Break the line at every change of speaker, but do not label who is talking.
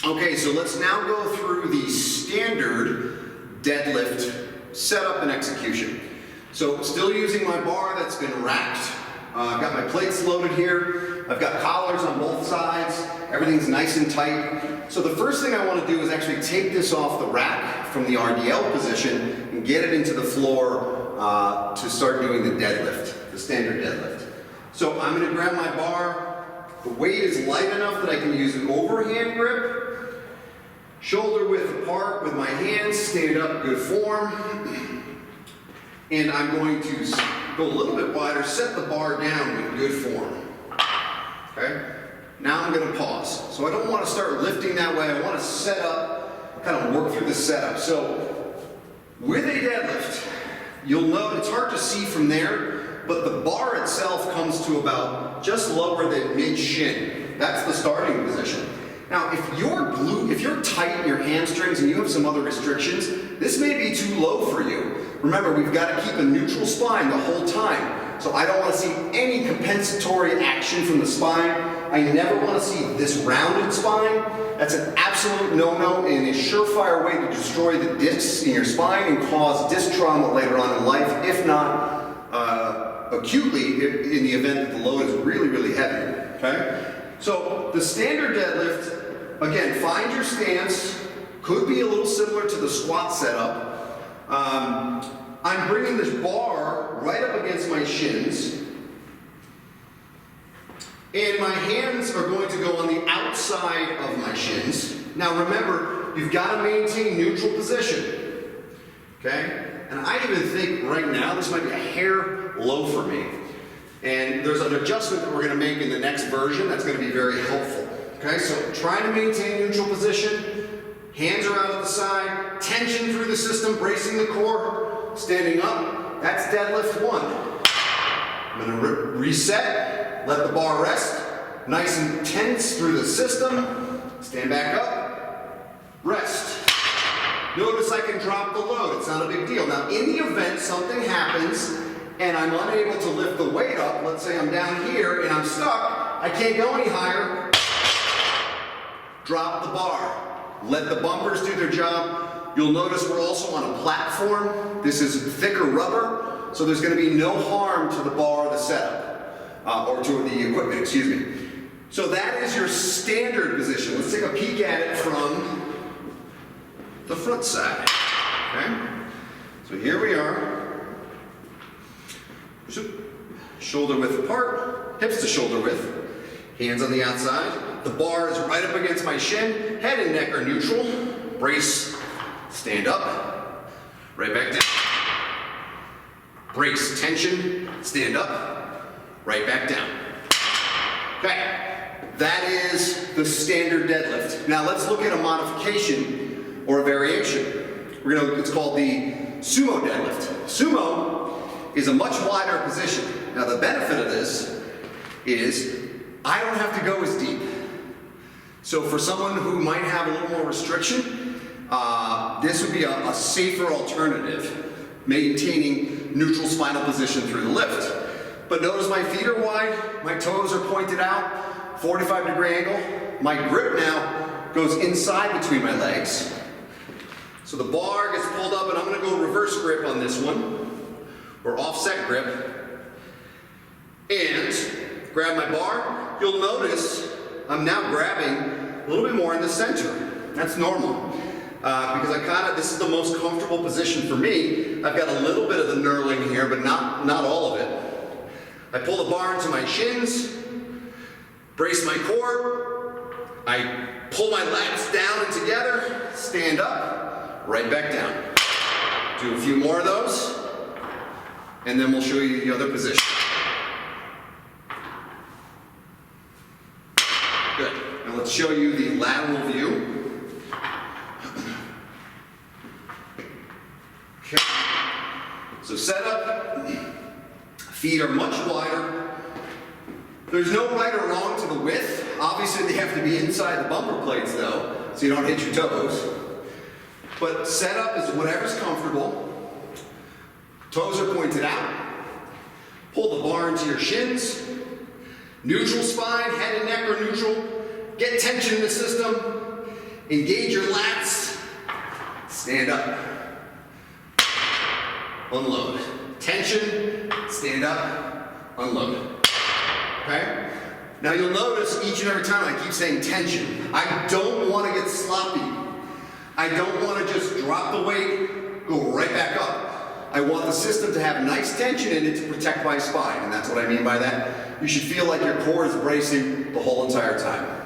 Okay, so let's now go through the standard deadlift setup and execution. So still using my bar that's been racked. I've got my plates loaded here. I've got collars on both sides. Everything's nice and tight. So the first thing I want to do is actually take this off the rack from the RDL position and get it into the floor to start doing the deadlift, the standard deadlift. So I'm going to grab my bar. The weight is light enough that I can use an overhand grip. Shoulder width apart with my hands, stand up, good form. And I'm going to go a little bit wider, set the bar down with good form. Okay? Now I'm going to pause. So I don't want to start lifting that way. I want to set up, kind of work through the setup. So with a deadlift, you'll note it's hard to see from there, but the bar itself comes to about just lower than mid-shin. That's the starting position. Now, if you're tight in your hamstrings and you have some other restrictions, this may be too low for you. Remember, we've got to keep a neutral spine the whole time. So I don't want to see any compensatory action from the spine. I never want to see this rounded spine. That's an absolute no-no and a surefire way to destroy the discs in your spine and cause disc trauma later on in life, if not acutely in the event that the load is really, really heavy. Okay? So the standard deadlift, again, find your stance. Could be a little similar to the squat setup. I'm bringing this bar right up against my shins, and my hands are going to go on the outside of my shins. Now remember, you've got to maintain neutral position, okay? And I even think right now this might be a hair low for me. And there's an adjustment that we're going to make in the next version that's going to be very helpful. Okay, so trying to maintain neutral position, hands are out of the side, tension through the system, bracing the core, standing up. That's deadlift one. I'm going to reset, let the bar rest, nice and tense through the system, stand back up, rest. Notice I can drop the load, it's not a big deal. Now in the event something happens and I'm unable to lift the weight up, let's say I'm down here and I'm stuck, I can't go any higher, drop the bar. Let the bumpers do their job. You'll notice we're also on a platform. This is thicker rubber, so there's going to be no harm to the bar or the setup, or to the equipment, excuse me. So that is your standard position. Let's take a peek at it from the front side. Okay? So here we are. Shoulder width apart, hips to shoulder width, hands on the outside. The bar is right up against my shin, head and neck are neutral. Brace, stand up, right back down. Brace, tension, stand up, right back down. Okay, that is the standard deadlift. Now let's look at a modification or a variation. It's called the sumo deadlift. Sumo is a much wider position. Now the benefit of this is I don't have to go as deep. So for someone who might have a little more restriction, this would be a safer alternative, maintaining neutral spinal position through the lift. But notice my feet are wide, my toes are pointed out, 45-degree angle. My grip now goes inside between my legs. So the bar gets pulled up and I'm gonna go reverse grip on this one, or offset grip, and grab my bar. You'll notice I'm now grabbing a little bit more in the center. That's normal. Because this is the most comfortable position for me. I've got a little bit of the knurling here, but not all of it. I pull the bar into my shins, brace my core, I pull my lats down and together, stand up, right back down. Do a few more of those, and then we'll show you the other position. Good. Now let's show you the lateral view. Okay. So set up, feet are much wider. There's no right or wrong to the width. Obviously they have to be inside the bumper plates though, so you don't hit your toes. But set up is whatever's comfortable. Toes are pointed out. Pull the bar into your shins. Neutral spine, head and neck are neutral. Get tension in the system. Engage your lats. Stand up. Unload. Tension. Stand up. Unload. Okay? Now you'll notice each and every time I keep saying tension. I don't want to get sloppy. I don't want to just drop the weight, go right back up. I want the system to have nice tension in it to protect my spine, and that's what I mean by that. You should feel like your core is bracing the whole entire time.